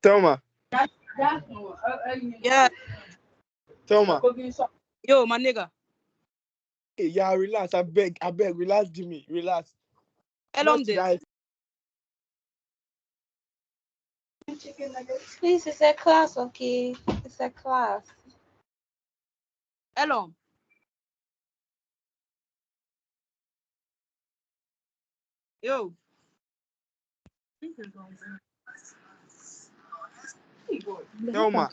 Thelma. Yeah. Thelma. Yo, my nigga. Hey, yeah, relax. I beg, relax, Jimmy. Relax. Elom this. Please, it's a class, okay? It's a class. Elom. Yo. Thelma.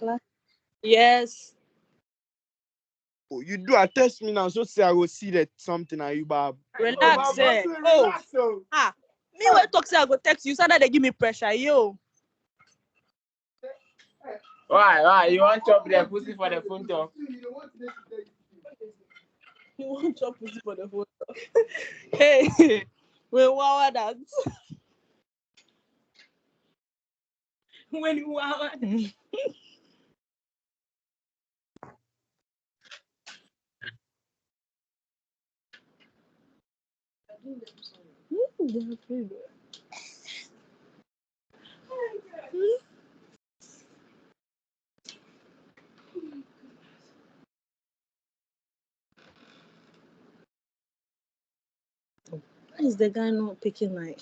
Yes. Oh, you do attest me now, so say I will see that something are you, Bob. Relax, eh. Relax, oh. Me when talk say I go text you, so that they give me pressure, yo. Why? You want chop the pussy for the phone talk? You want chop pussy for the phone talk? Hey, when wow that. When you wow that. Why is the guy not picking my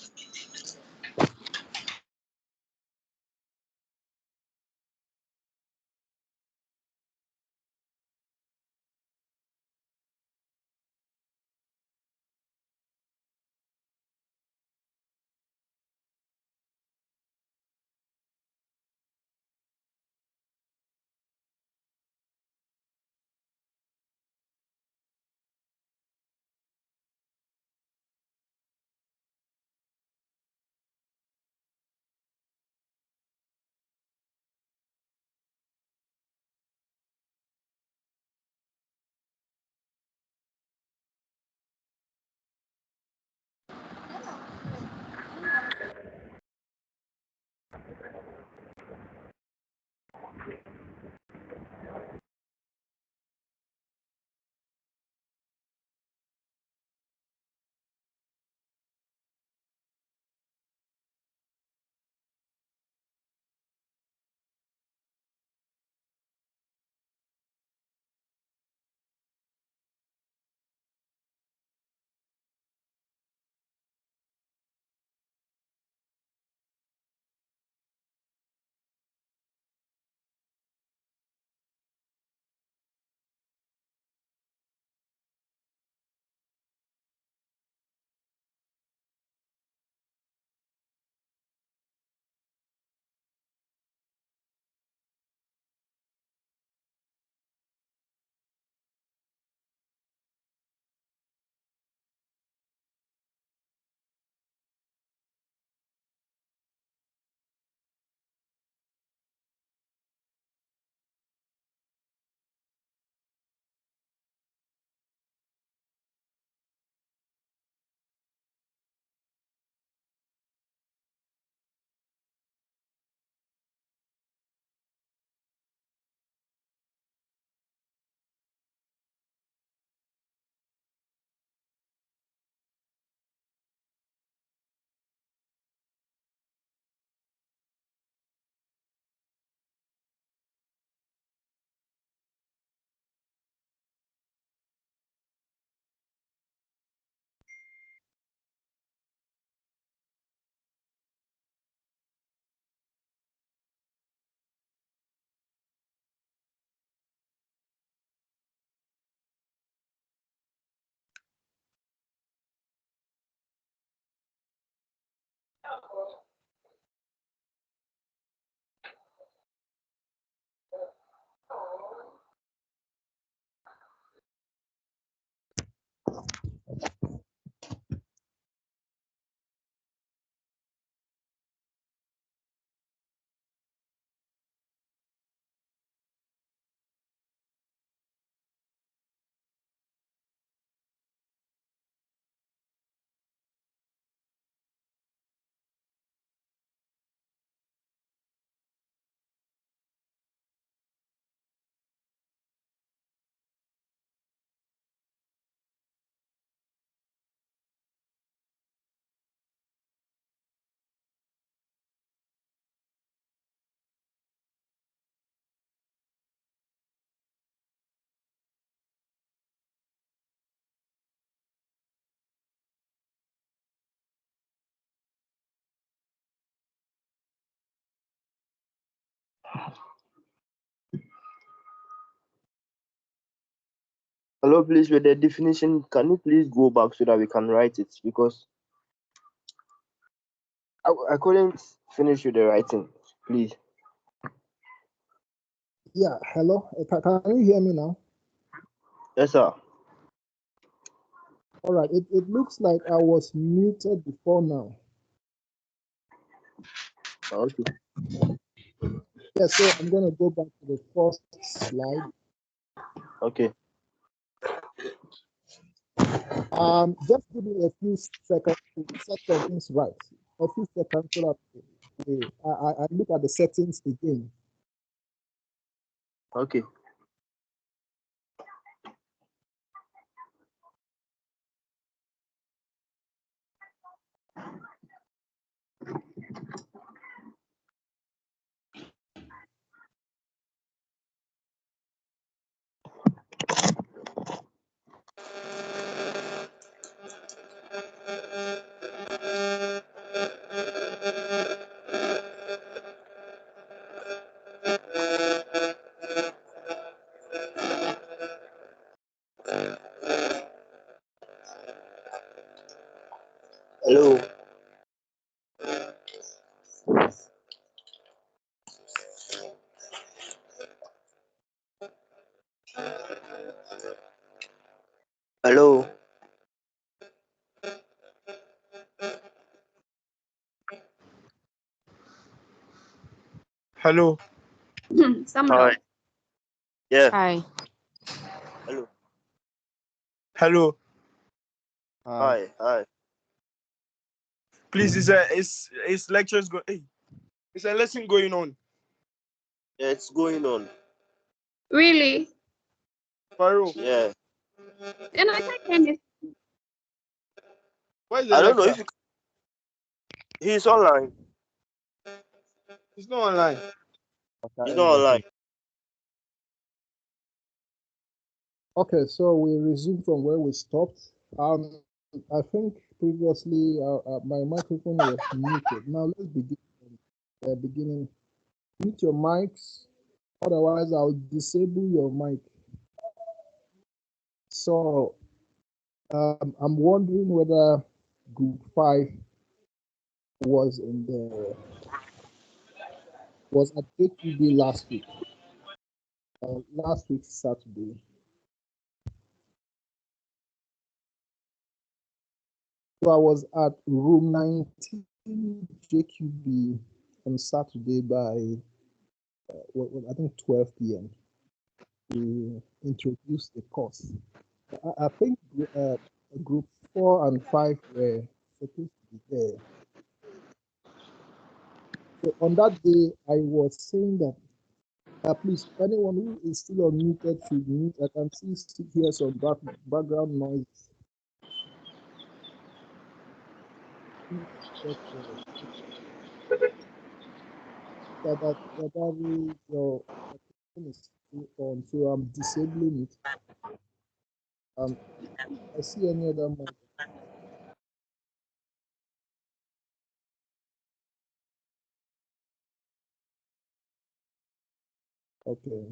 Hello, please, with the definition, can you please go back so that we can write it? Because I couldn't finish with the writing. Please. Yeah, hello. Can you hear me now? Yes, sir. All right. It looks like I was muted before now. Okay. Yeah, so I'm going to go back to the first slide. Okay. Just give me a few seconds to set some things right. A few seconds so that I look at the settings again. Okay. Hello. Hello. Hello. Hi. Yeah. Hi. Hello. Hello. Hi. Hi. Please, it's lectures go. Hey, it's a lesson going on. Yeah, it's going on. Really? Farouk, Yeah. Then I can't hear anything. where's the I don't know lecturer? if he's online. He's not online. He's not online. Okay, so we resume from where we stopped. I think previously my microphone was muted. Now let's begin from the beginning. Mute your mics, otherwise I'll disable your mic. So I'm wondering whether Group 5 was at HUB last week. Last week Saturday. So I was at room 19 JQB on Saturday by I think 12 p.m. to introduce the course. I think group 4 and 5 were supposed to be there. So on that day, I was saying that please, anyone who is still unmuted should mute. I can hear some background noise. That your phone is still on, so I'm disabling it. I see any other mic. Okay.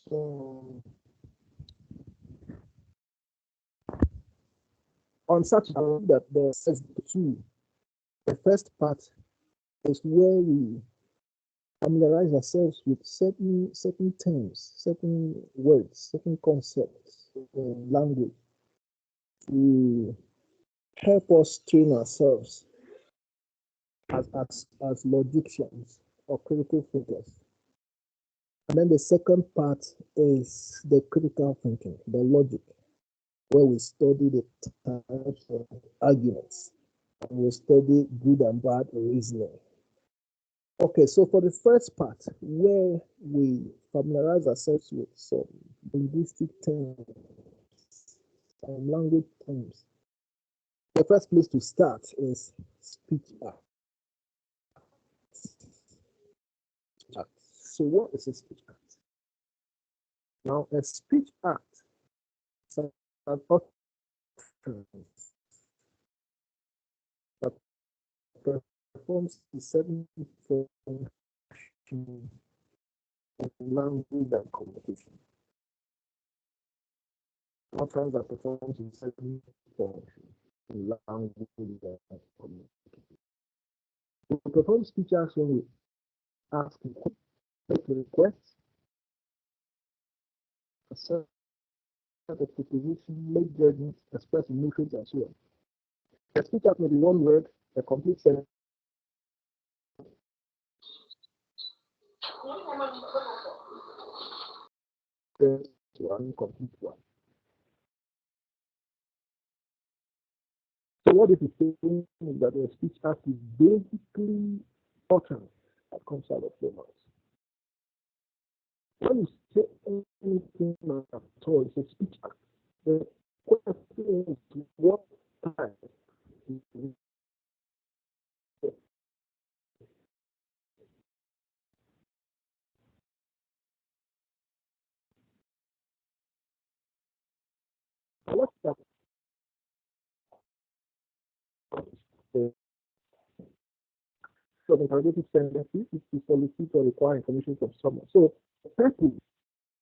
So on Saturday, that the first part is where we familiarize ourselves with certain terms, certain words, certain concepts in language to help us train ourselves as logicians or critical thinkers. And then the second part is the critical thinking, the logic, where we study the types of arguments and we study good and bad reasoning. Okay, so for the first part, where we familiarize ourselves with some linguistic terms, some language terms, the first place to start is speech act. So what is a speech act? Now, a speech act is an utterance that performs a certain function in language and communication. utterance that performs in certain function in language and communication. We perform speech acts when we ask a question, make a request, assert a proposition, make judgments, express emotions, and so on. A speech act may be one word, a complete sentence, to an incomplete one. So what it is saying is that a speech act is basically utterance that comes out of your mouth. When you say anything at all, it's a speech act. The question is what type is it? What type of interrogative sentences is to solicit or require information from someone. So the purpose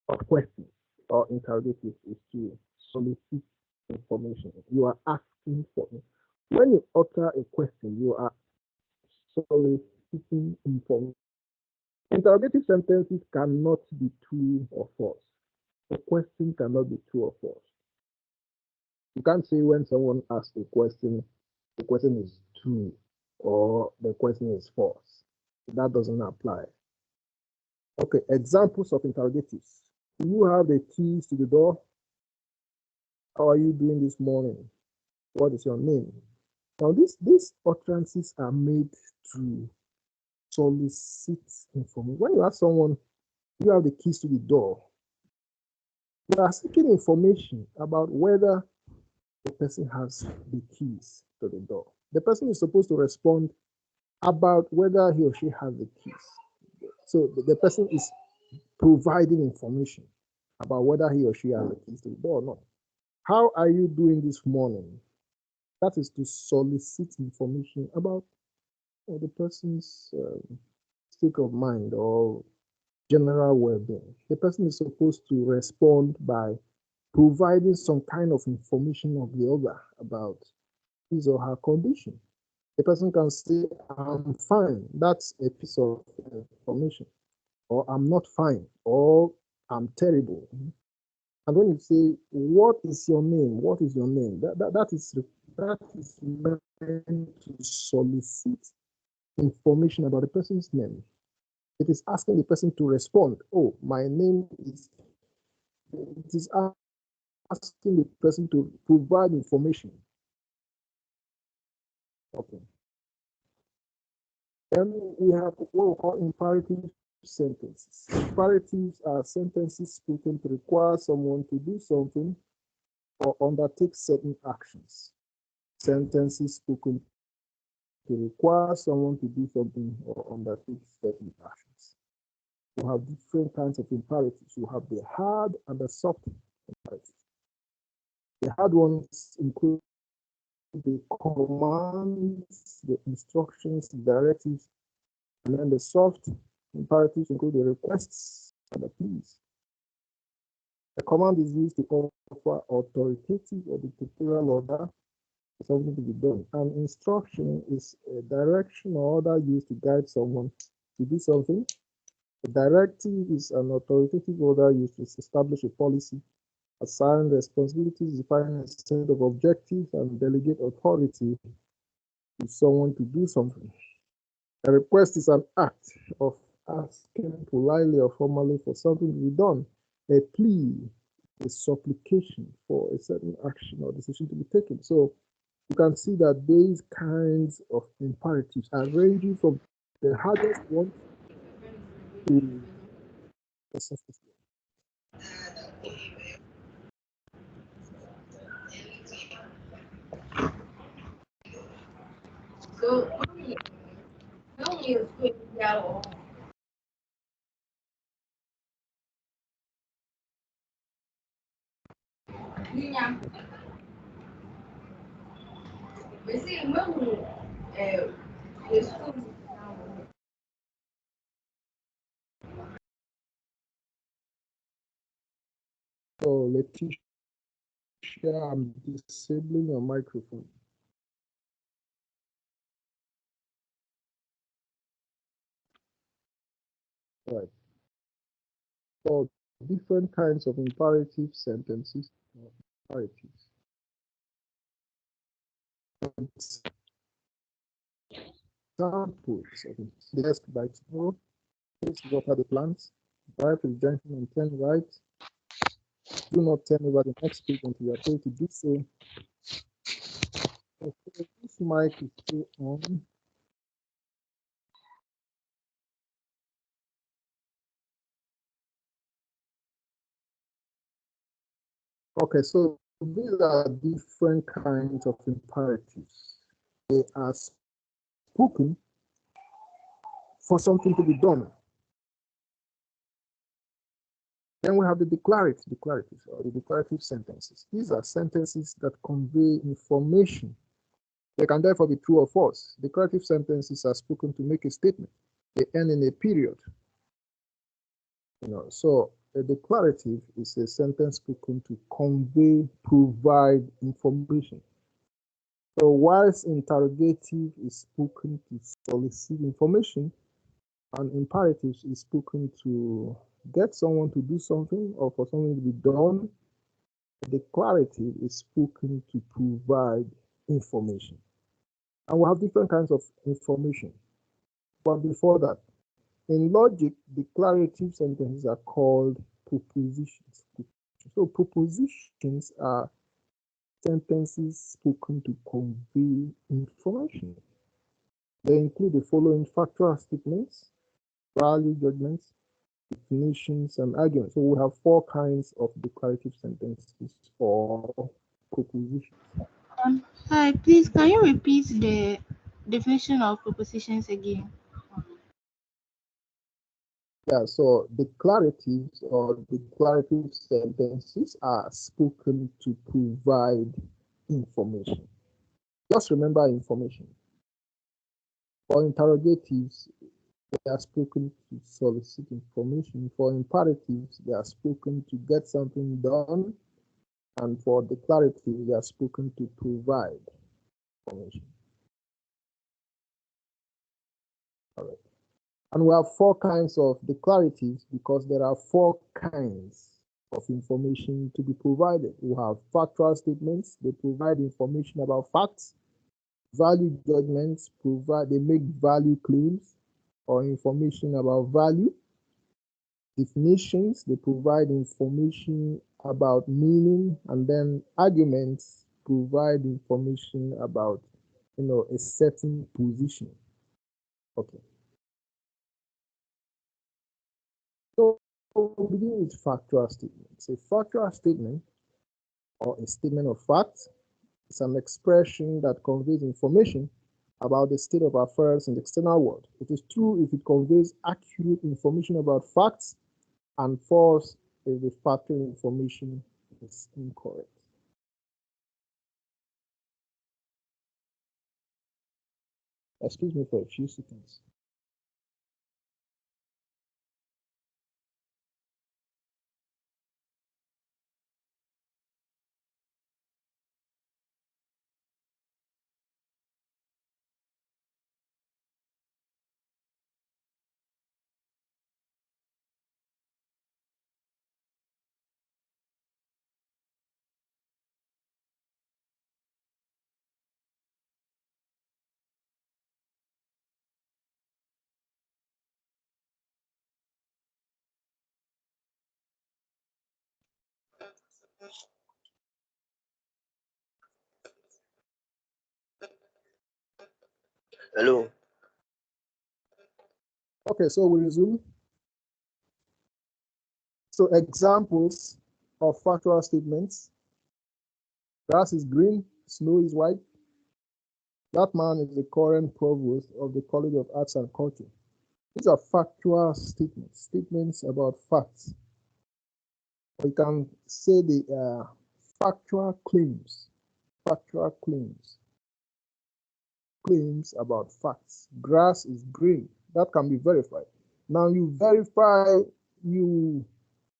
of questions or interrogatives is to solicit information. You are asking for it. When you utter a question, you are soliciting information. Interrogative sentences cannot be true or false. A question cannot be true or false. You can't say when someone asks a question, the question is true or the question is false. That doesn't apply. Okay, examples of interrogatives. Do you have the keys to the door? How are you doing this morning? What is your name? Now, these utterances are made to solicit information. When you ask someone, you have the keys to the door, you are seeking information about whether the person has the keys to the door. The person is supposed to respond about whether he or she has the keys. So the person is providing information about whether he or she has the keys to the door or not. How are you doing this morning? That is to solicit information about the person's state of mind or general well-being. The person is supposed to respond by providing some kind of information of the other about his or her condition. The person can say, I'm fine. That's a piece of information. Or I'm not fine. Or I'm terrible. And when you say, what is your name? What is your name? That is meant to solicit information about the person's name. It is asking the person to respond. Oh, my name is. It is asking the person to provide information. Okay. Then we have what we call imperative sentences. Imperatives are sentences spoken to require someone to do something or undertake certain actions. Sentences spoken to require someone to do something or undertake certain actions. We have different kinds of imperatives. We have the hard and the soft imperatives. The hard ones include the commands, the instructions, the directives, and then the soft imperatives include the requests and the pleas. A command is used to offer authoritative or dictatorial order for something to be done. An instruction is a direction or order used to guide someone to do something. A directive is an authoritative order used to establish a policy, assign responsibilities, define a set of objectives, and delegate authority to someone to do something. A request is an act of asking politely or formally for something to be done. A plea is supplication for a certain action or decision to be taken. So you can see that these kinds of imperatives are ranging from the hardest one to the softest one. So Letitia Yeah, I'm disabling your microphone. Right. So different kinds of imperative sentences. Imperatives. Examples of the desk by tomorrow. Please water the plants. Drive to the junction and turn right. Do not turn over the next page until you are told to do so. Okay, this mic is still on. Okay, so these are different kinds of imperatives. They are spoken for something to be done. Then we have the declaratives or the declarative sentences. These are sentences that convey information. They can therefore be true or false. Declarative sentences are spoken to make a statement. They end in a period. So a declarative is a sentence spoken to convey, provide information. So whilst interrogative is spoken to solicit information, and imperatives is spoken to get someone to do something or for something to be done, a declarative is spoken to provide information. And we have different kinds of information. But before that, in logic, declarative sentences are called propositions. So propositions are sentences spoken to convey information. They include the following factual statements, value judgments, definitions, and arguments. So we have four kinds of declarative sentences or propositions. Hi, please, can you repeat the definition of propositions again? Yeah, so declaratives or declarative sentences are spoken to provide information. Just remember information. For interrogatives, they are spoken to solicit information. For imperatives, they are spoken to get something done. And for declarative, they are spoken to provide information. All right. And we have four kinds of declaratives because there are four kinds of information to be provided. We have factual statements, they provide information about facts. Value judgments they make value claims or information about value. Definitions, they provide information about meaning, and then arguments provide information about a certain position. Okay. So we'll begin with factual statements. A factual statement or a statement of fact is an expression that conveys information about the state of affairs in the external world. It is true if it conveys accurate information about facts, and false if the factual information is incorrect. Excuse me for a few seconds. Hello. Okay, so we resume. So examples of factual statements. Grass is green, snow is white. That man is the current provost of the College of Arts and Culture. These are factual statements, statements about facts. We can say the factual claims, claims about facts. Grass is green. That can be verified. Now you verify, you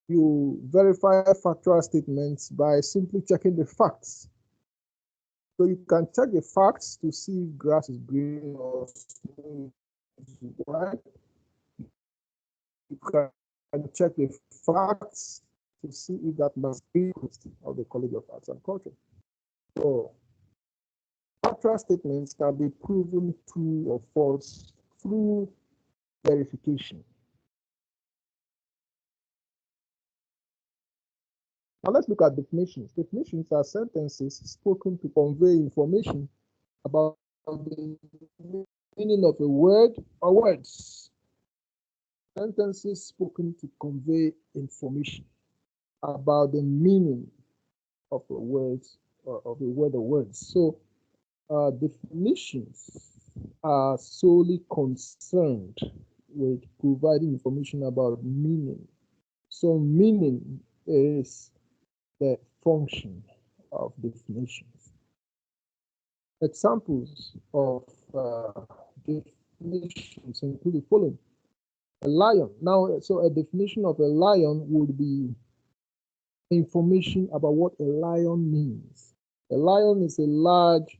You verify factual statements by simply checking the facts. So you can check the facts to see if grass is green or smooth white. You can check the facts to see if that must be of the College of Arts and Culture. So factual statements can be proven true or false through verification. Now let's look at definitions. Definitions are sentences spoken to convey information about the meaning of a word or words. Sentences spoken to convey information about the meaning of a word or words. So definitions are solely concerned with providing information about meaning. So meaning is the function of definitions. Examples of definitions include the following. A lion. Now, so a definition of a lion would be information about what a lion means. A lion is a large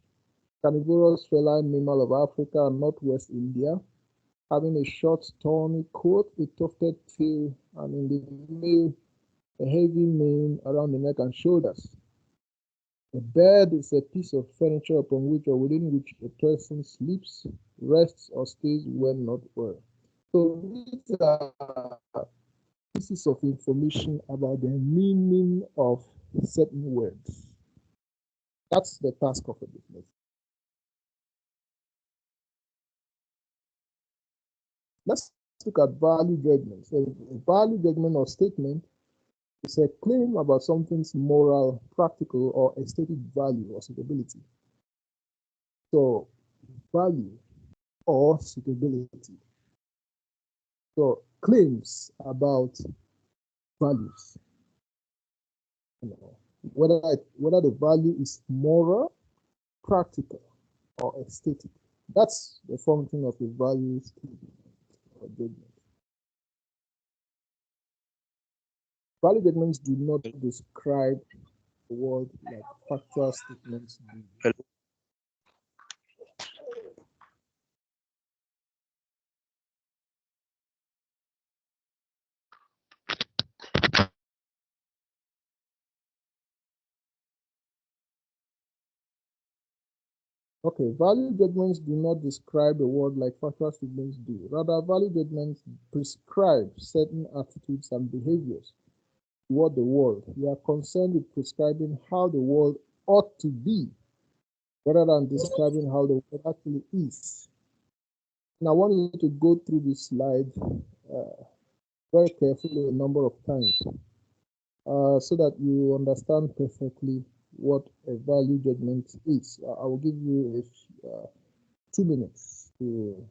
carnivorous feline mammal of Africa and northwest India, having a short, tawny coat, a tufted tail, and in the male, a heavy mane around the neck and shoulders. A bed is a piece of furniture upon which or within which a person sleeps, rests, or stays when not well. So these are pieces of information about the meaning of certain words. That's the task of a definition. Let's look at value judgments. A value judgment or statement is a claim about something's moral, practical, or aesthetic value or suitability. So, value or suitability. So, claims about values. Whether the value is moral, practical, or aesthetic. That's the function of a value statement or judgment. Value judgments do not describe the world like factual statements do. Okay, value judgments do not describe the world like factual statements do. Rather, value judgments prescribe certain attitudes and behaviors toward the world. We are concerned with prescribing how the world ought to be, rather than describing how the world actually is. Now, I want you to go through this slide very carefully a number of times so that you understand perfectly what a value judgment is. I will give you 2 minutes to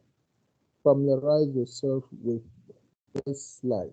familiarize yourself with this slide.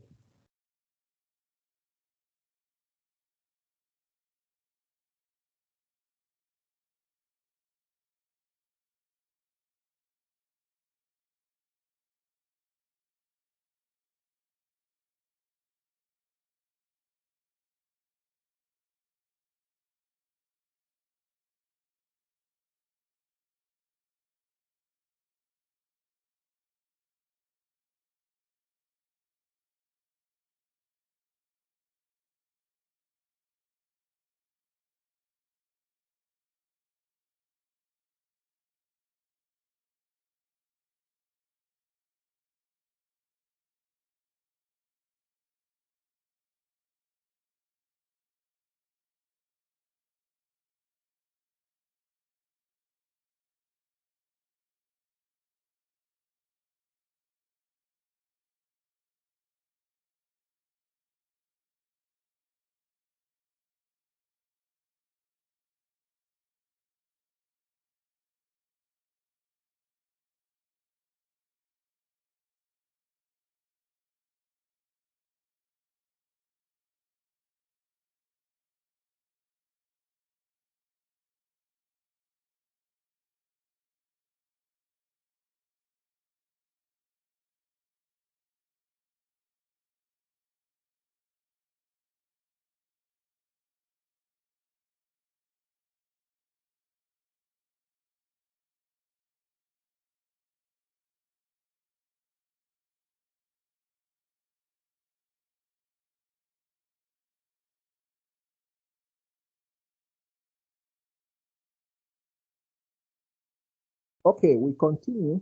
Okay, we continue.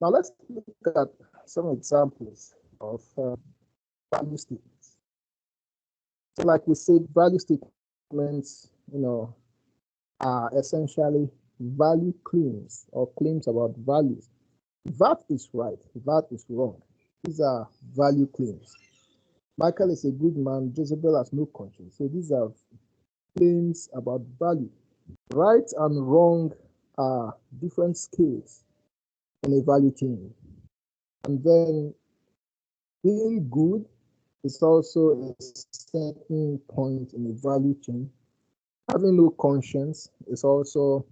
Now let's look at some examples of value statements. So like we said, value statements, are essentially value claims or claims about values. That is right, that is wrong. These are value claims. Michael is a good man, Jezebel has no conscience. So these are claims about value. Right and wrong are different scales in a value chain. And then being good is also a certain point in the value chain. Having no conscience is also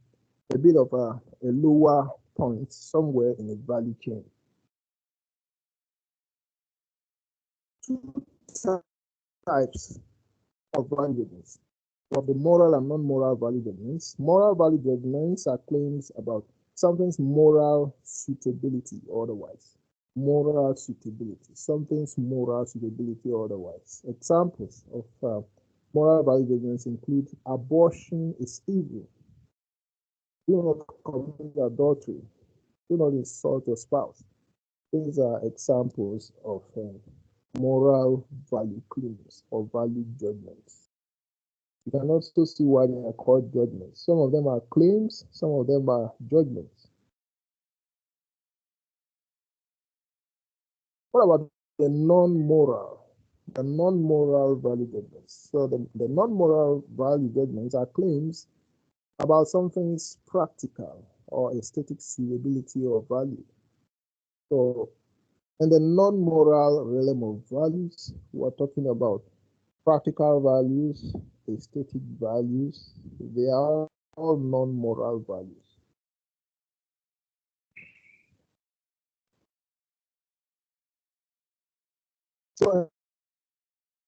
a bit of a lower point somewhere in the value chain. Two types of value judgments. Of the moral and non-moral value judgments. Moral value judgments are claims about something's moral suitability or otherwise. Moral suitability, something's moral suitability or otherwise. Examples of moral value judgments include abortion is evil, do not commit adultery, do not insult your spouse. These are examples of moral value claims or value judgments. You can also see why they are called judgments. Some of them are claims, some of them are judgments. What about the non-moral? The non-moral value judgments. So the non-moral value judgments are claims about something's practical or aesthetic suitability or value. So in the non-moral realm of values, we're talking about practical values, aesthetic values. They are all non-moral values. So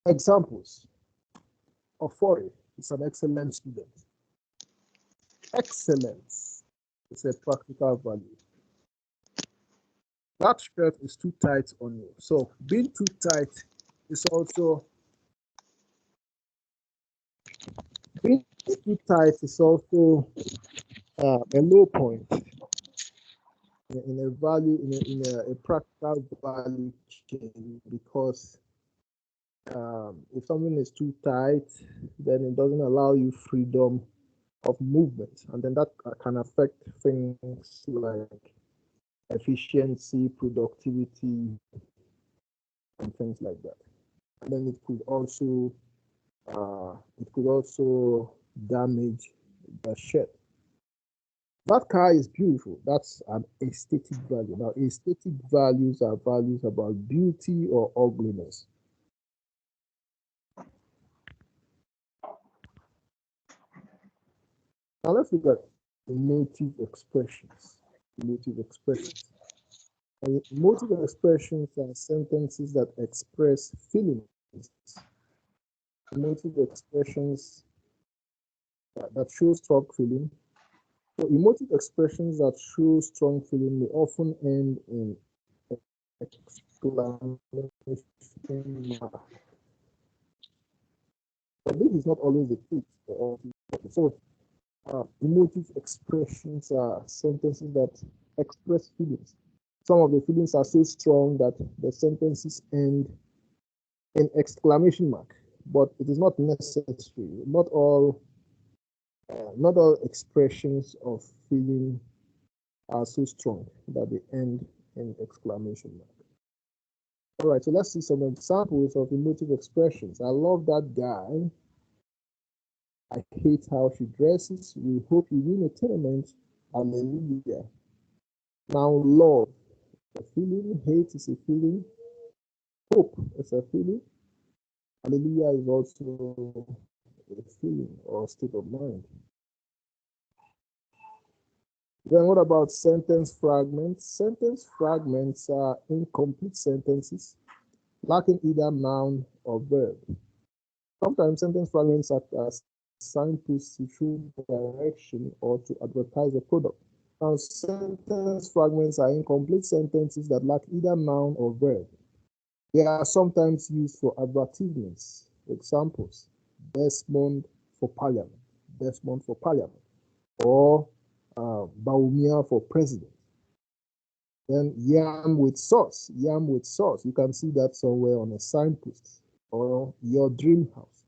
examples. Ofori is an excellent student. Excellence is a practical value. That shirt is too tight on you. So being too tight is also a low point in a value in a practical value chain, because if something is too tight, then it doesn't allow you freedom of movement, and then that can affect things like efficiency, productivity, and things like that. And then it could also damage the shed. That car is beautiful. That's an aesthetic value. Now, aesthetic values are values about beauty or ugliness. Now let's look at emotive expressions. Emotive expressions. Emotive expressions are sentences that express feelings. Emotive expressions that show strong feeling. So emotive expressions that show strong feeling may often end in exclamation mark. But this is not always the case. So emotive expressions are sentences that express feelings. Some of the feelings are so strong that the sentences end in exclamation mark, but it is not necessary. Not all expressions of feeling are so strong that they end in exclamation mark. All right, so let's see some examples of emotive expressions. I love that guy. I hate how she dresses. We hope you win a tournament. Hallelujah. Now, love, a feeling. Hate is a feeling. Hope is a feeling. Hallelujah is also a feeling or state of mind. Then what about sentence fragments? Sentence fragments are incomplete sentences lacking either noun or verb. Sometimes sentence fragments act as signposts to show direction or to advertise a product. Now, sentence fragments are incomplete sentences that lack either noun or verb. They are sometimes used for advertisements. Examples: Desmond for Parliament, Desmond for Parliament, or Baumia for president. Then yam with sauce, yam with sauce. You can see that somewhere on a signpost. Or your dream house,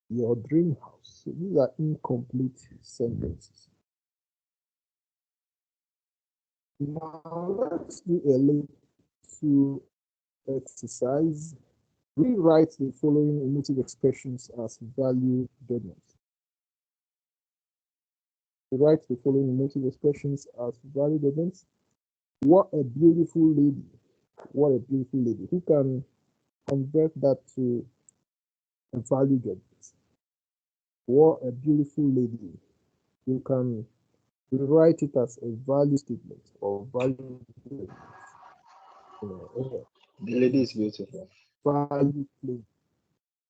your dream house. So these are incomplete sentences. Now let's do a little exercise. Rewrite the following emotive expressions as value judgments. Rewrite the following emotive expressions as value judgments. What a beautiful lady. What a beautiful lady. Who can convert that to a value judgment? What a beautiful lady. You can rewrite it as a value statement or value judgment. The lady is beautiful. Value claim.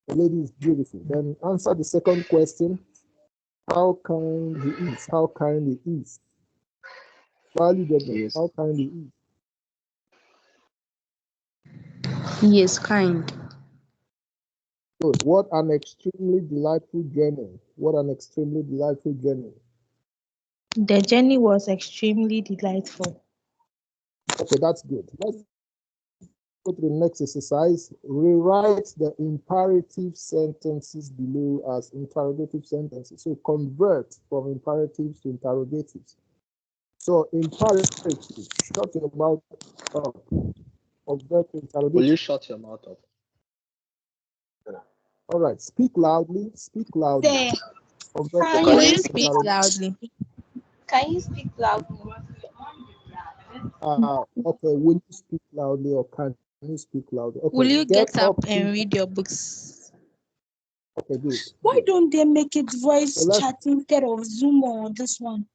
The lady is beautiful. Then answer the second question. How kind he is. How kind he is. Value judgment. Yes. How kind he is. He is kind. Good. What an extremely delightful journey. What an extremely delightful journey. The journey was extremely delightful. Okay, that's good. Let's go to the next exercise. Rewrite the imperative sentences below as interrogative sentences. So convert from imperatives to interrogatives. So imperative, shut your mouth up. Convert to interrogative. Will you shut your mouth up? All right, speak loudly. Speak loudly. There. Convert Can to you speak interrogative. loudly? Can you speak loudly? Okay, will you speak loudly or can you speak loudly? Okay, Will you get up please. and read your books? Okay, good. Why don't they make it voice So let's- chat instead of Zoom or this one?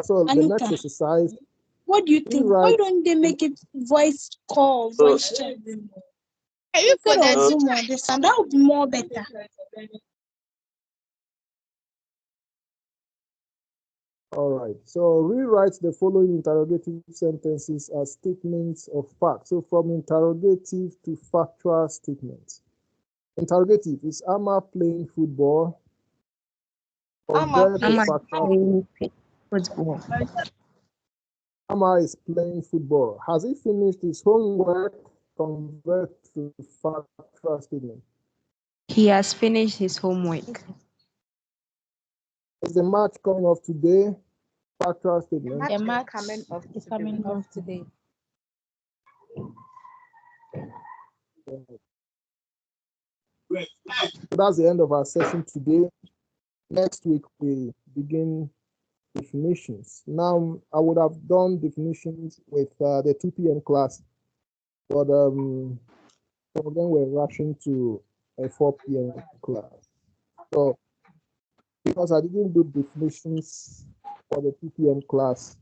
So the Anita, next exercise, what do you think? Why rewrite. don't they make it voice call, voice chat Can you instead forget of Zoom or this one? That would be more better. All right. So rewrite the following interrogative sentences as statements of fact. So from interrogative to factual statements. Interrogative, is Amma playing football? Amma Convert to Amma factual. playing football. Amma is playing football. Has he finished his homework? Convert to factual statement. He has finished his homework. Is the match coming off today? Factual statement. The match It's coming off today. So that's the end of our session today. Next week we begin definitions. Now I would have done definitions with the 2 p.m. class, but some of them were rushing to a 4 p.m. class. So because I didn't do definitions for the 2 p.m. class,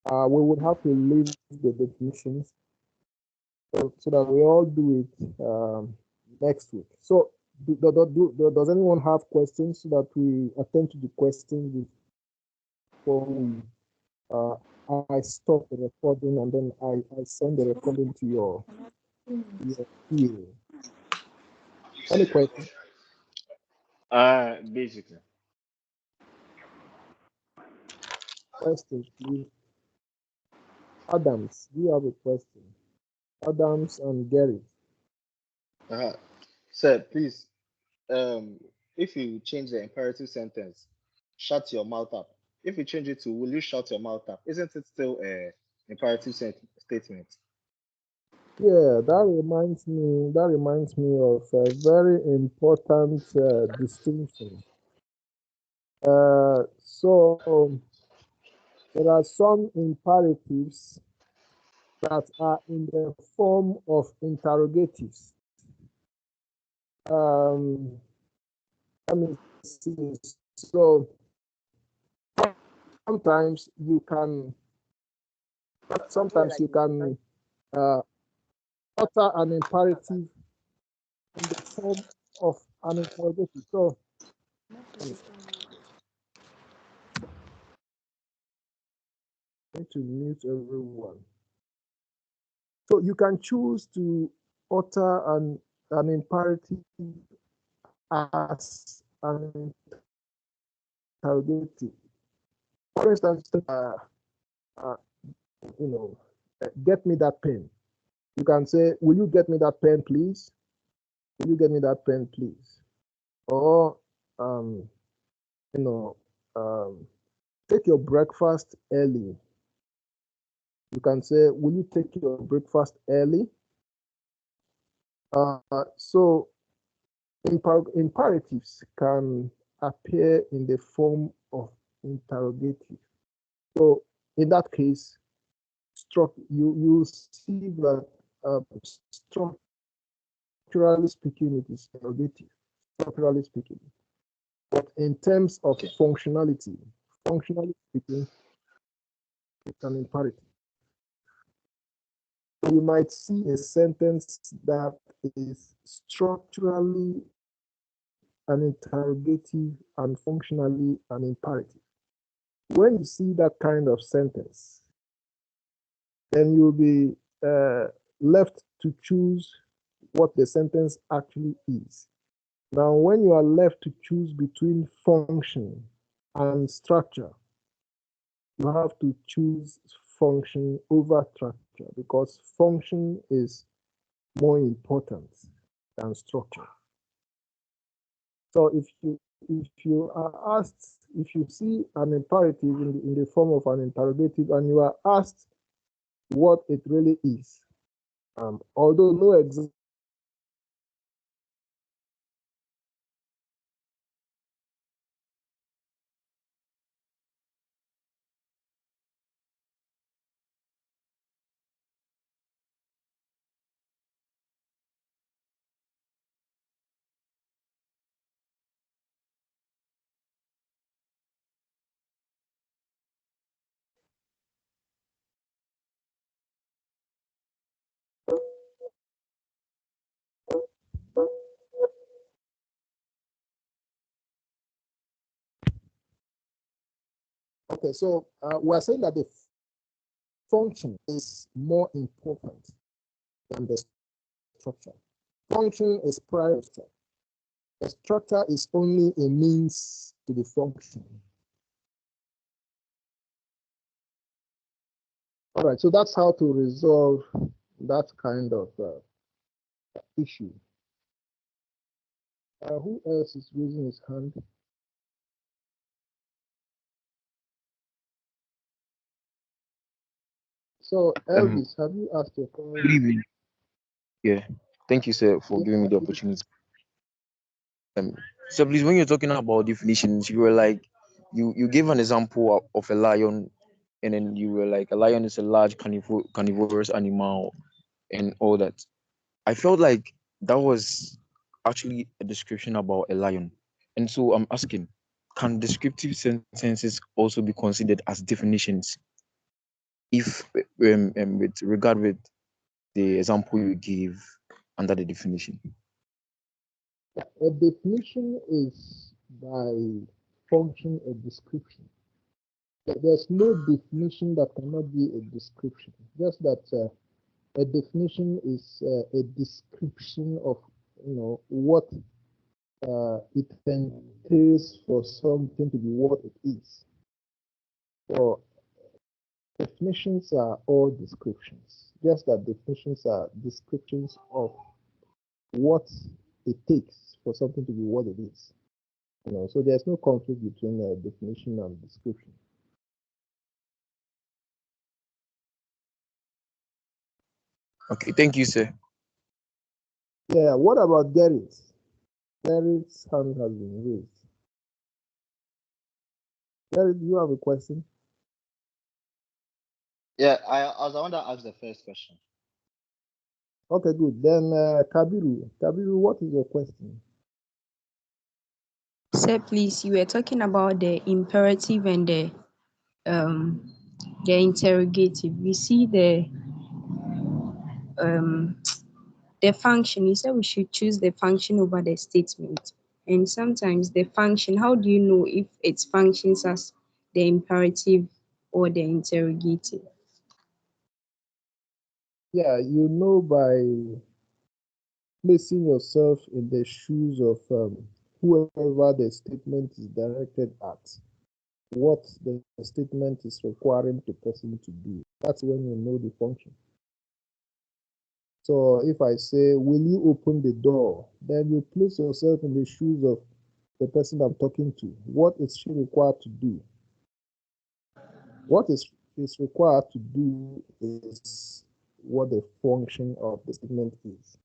we would have to leave the definitions so that we all do it next week. So does anyone have questions so that we attend to the questions before we I stop the recording and then I send the recording to your email. Any questions? Basically. Questions, please. Adams, do you have a question? Adams and Gary. Sir, please, if you change the imperative sentence, shut your mouth up. If you change it to will you shut your mouth up, isn't it still a imperative statement? Yeah, that reminds me of a very important distinction. So there are some imperatives that are in the form of interrogatives. Let me see. So sometimes you can utter an imperative in the form of an interrogative. So I need to mute everyone. So you can choose to utter an imperative as an interrogative. for instance, get me that pen. You can say, will you get me that pen, please? Will you get me that pen, please? Or, take your breakfast early. You can say, will you take your breakfast early? So imperatives can appear in the form of interrogative. So in that case, you see that structurally speaking, it is interrogative, structurally speaking. But in terms of functionality, functionally speaking, it's an imperative. You might see a sentence that is structurally an interrogative and functionally an imperative. When you see that kind of sentence, then you'll be left to choose what the sentence actually is. Now, when you are left to choose between function and structure, you have to choose function over structure because function is more important than structure. So if you are asked, if you see an imperative in the form of an interrogative and you are asked what it really is, although no example Okay, so we're saying that the function is more important than the structure. Function is prior to structure. The structure is only a means to the function. All right, so that's how to resolve that kind of issue. Who else is raising his hand? So, Elvis, have you asked your question? Good evening. Yeah, thank you, sir, for giving me the opportunity. So please, when you're talking about definitions, you were like, you gave an example of a lion, and then you were like, a lion is a large carnivorous animal, and all that. I felt like that was actually a description about a lion, and so I'm asking, can descriptive sentences also be considered as definitions? If with regard with the example you give under the definition. A definition is by function a description. There's no definition that cannot be a description. Just that a definition is a description of what it entails for something to be what it is. So definitions are all descriptions. Just that definitions are descriptions of what it takes for something to be what it is. So there's no conflict between definition and description. Okay, thank you, sir. Yeah, what about Gerrit? Gerrit's hand has been raised. Gerrit, do you have a question? Yeah, I was the one that asked the first question. Okay, good. Then Kabiru, what is your question? Sir, please, you were talking about the imperative and the interrogative. We see the function. You said we should choose the function over the statement. And sometimes the function, how do you know if it functions as the imperative or the interrogative? Yeah, you know by placing yourself in the shoes of whoever the statement is directed at. what the statement is requiring the person to do. That's when you know the function. So if I say, will you open the door? Then you place yourself in the shoes of the person I'm talking to. What is she required to do? What is required to do is what the function of the statement is.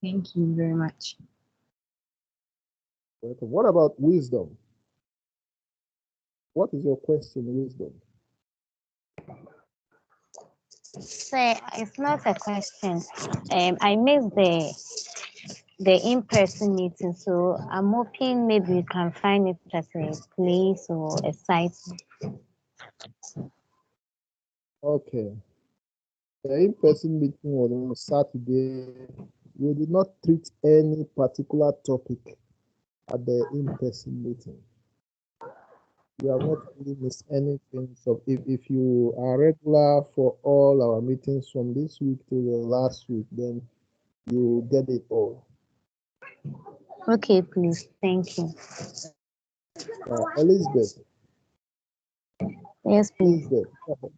Thank you very much. What about wisdom? What is your question, wisdom? So it's not a question. I missed the in-person meeting, so I'm hoping maybe you can find it at a place or a site. Okay. The in-person meeting was on Saturday. We did not treat any particular topic at the in-person meeting. You have not really missed anything. So if you are regular for all our meetings from this week to the last week, then you get it all. Okay, please. Thank you. Elizabeth. Yes, please. Elizabeth.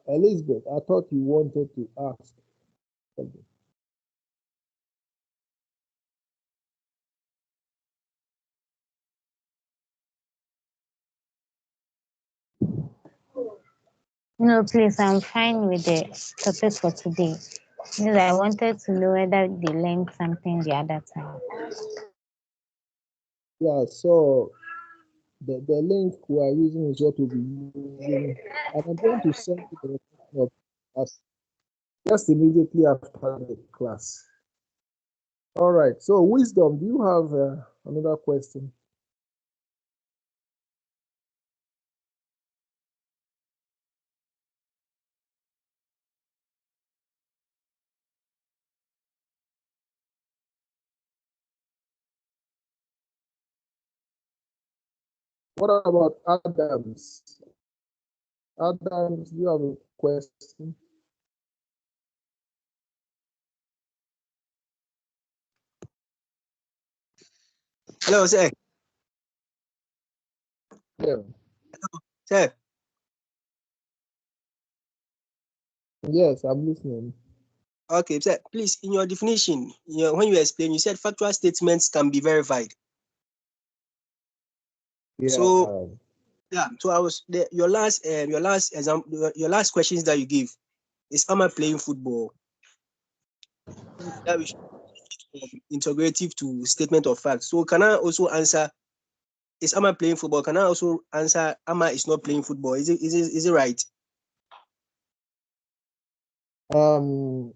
Elizabeth, I thought you wanted to ask something. No, please, I'm fine with the topic for today. Because I wanted to know whether they learned something the other time. Yeah, so the link we are using is what we'll be using. And I'm going to send you the recording of us just immediately after the class. All right, so wisdom, do you have another question? What about Adams? Adams, do you have a question? Hello, sir. Yeah. Hello, sir. Yes, I'm listening. Okay, sir. Please, in your definition, when you explain, you said factual statements can be verified. Yeah. So, yeah. So I was your last example, your last questions that you give is, am I playing football? That we should integrative to statement of fact. So can I also answer, is am I playing football? Can I also answer, Ama is not playing football? Is it right? The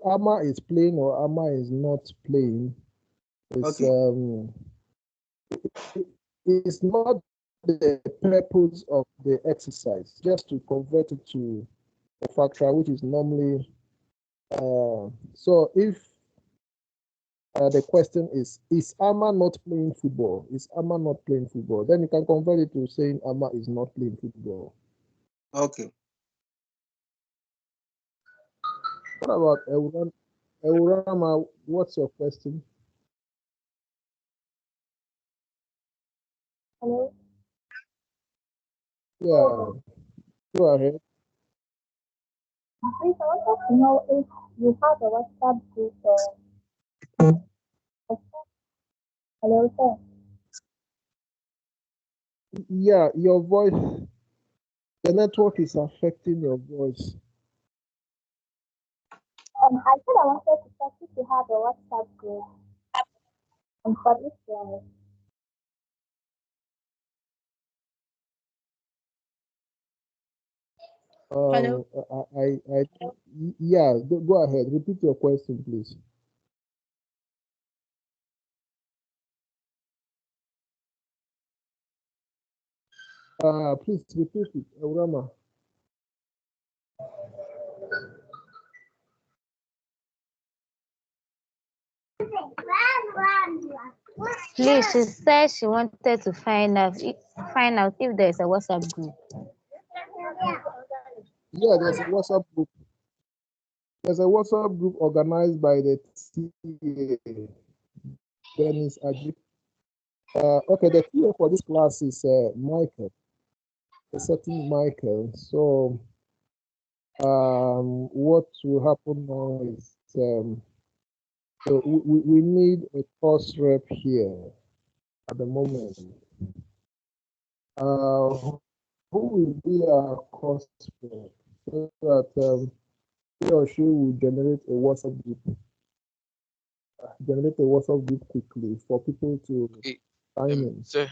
Ama is playing or Ama is not playing. It's Okay. It's not the purpose of the exercise, just to convert it to a factor, which is normally so if the question is Ama not playing football? Is Ama not playing football? Then you can convert it to saying Ama is not playing football. Okay. What about Eurama? What's your question? Hello. Yeah, go ahead. Please, I wanted to know if you have a WhatsApp group or. Hello, sir. Yeah, your voice, the network is affecting your voice. I said I wanted to check if you have a WhatsApp group. And for this one. Hello. Yeah, go ahead. Repeat your question, please. Please repeat it, Eurama. Please, she said she wanted to find out if there's a WhatsApp group. Yeah, there's a WhatsApp group. There's a WhatsApp group organized by the TA, Dennis Ajib. Okay, the TA for this class is Michael, a certain Michael. So what will happen now is so we need a course rep here at the moment. Who will be our course rep so that he or she will generate a WhatsApp group. Generate a WhatsApp group quickly for people to sign in. Sir,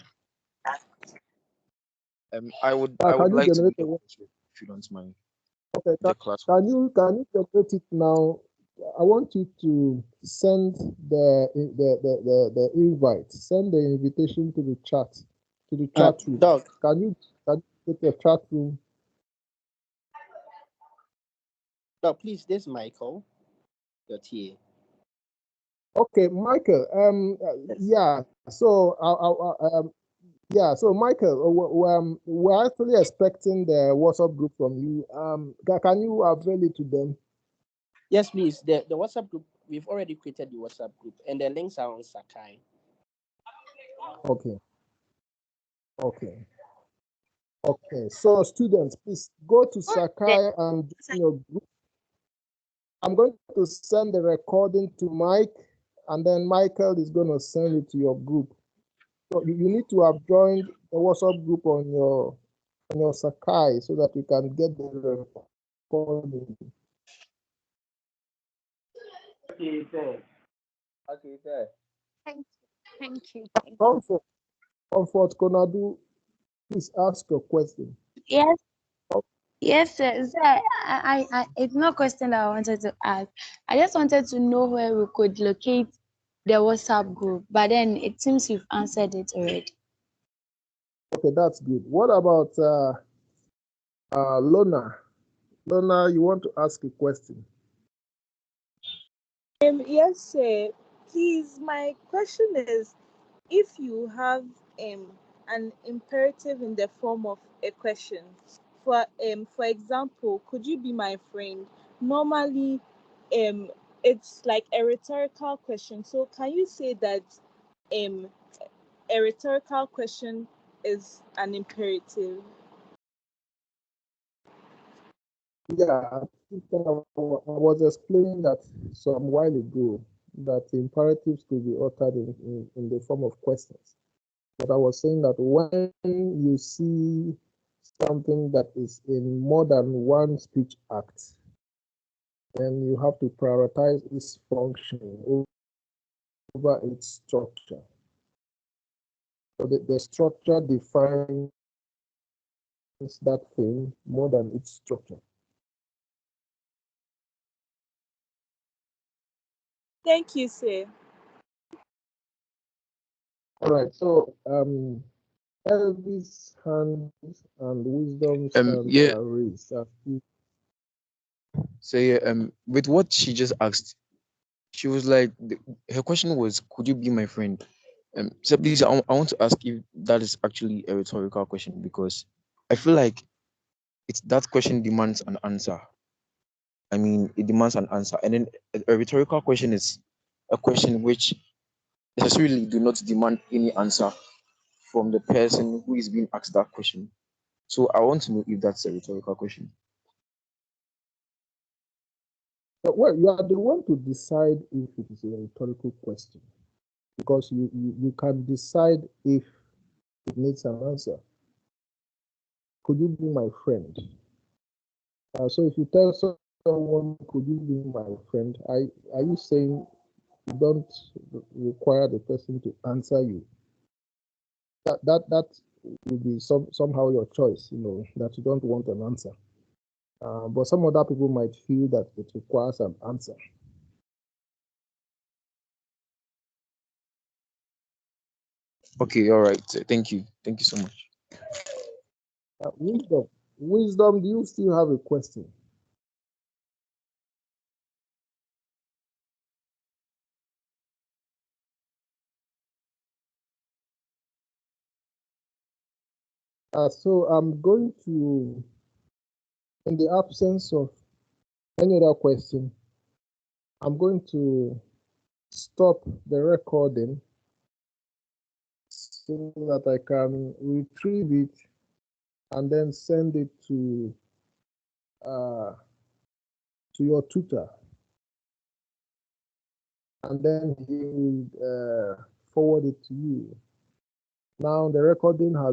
I would Can you like to generate be a the WhatsApp? coach, if you don't mind. Okay, The class. can you generate it now? I want you to send the invite, send the invitation to the chat room. Doc, Can you get the chat room? Doc, please, this is Michael, your TA. Okay, Michael. Yeah. So yeah. So Michael, we're actually expecting the WhatsApp group from you. Can you avail it to them? Yes, please. The WhatsApp group, we've already created the WhatsApp group, and the links are on Sakai. Okay. Okay. Okay. So students, please go to Sakai and join your group. I'm going to send the recording to Mike, and then Michael is going to send it to your group. So you need to have joined the WhatsApp group on your Sakai so that you can get the recording. Okay, sir. Okay, sir. Thank you. Comfort Konadu, please ask your question. Yes, yes, sir. Sir, it's not a question that I wanted to ask. I just wanted to know where we could locate the WhatsApp group, but then it seems you've answered it already. Okay, that's good. What about Lona? Lona, you want to ask a question? Yes, sir. Please, my question is, if you have an imperative in the form of a question, for example, could you be my friend? Normally, it's like a rhetorical question. So can you say that a rhetorical question is an imperative? Yeah, I think I was explaining that some while ago that imperatives could be uttered in the form of questions. But I was saying that when you see something that is in more than one speech act, then you have to prioritize its function over its structure. So the structure defines that thing more than its structure. Thank you, sir. All right, so Elvis' hands and Wisdom's hands Yeah. are raised. So yeah, with what she just asked, she was like, her question was, could you be my friend? So please, I want to ask if that is actually a rhetorical question, because I feel like that question demands an answer. I mean, it demands an answer, and then a rhetorical question is a question which necessarily do not demand any answer from the person who is being asked that question. So I want to know if that's a rhetorical question. Well, you are the one to decide if it is a rhetorical question, because you can decide if it needs an answer. Could you be my friend? So if you tell someone, could you be my friend? Are you saying you don't require the person to answer you? That will be somehow your choice, that you don't want an answer. But some other people might feel that it requires an answer. Okay, all right. Thank you. Thank you so much. Wisdom, do you still have a question? So I'm going to, in the absence of any other question, I'm going to stop the recording so that I can retrieve it and then send it to your tutor, and then he will forward it to you. Now the recording has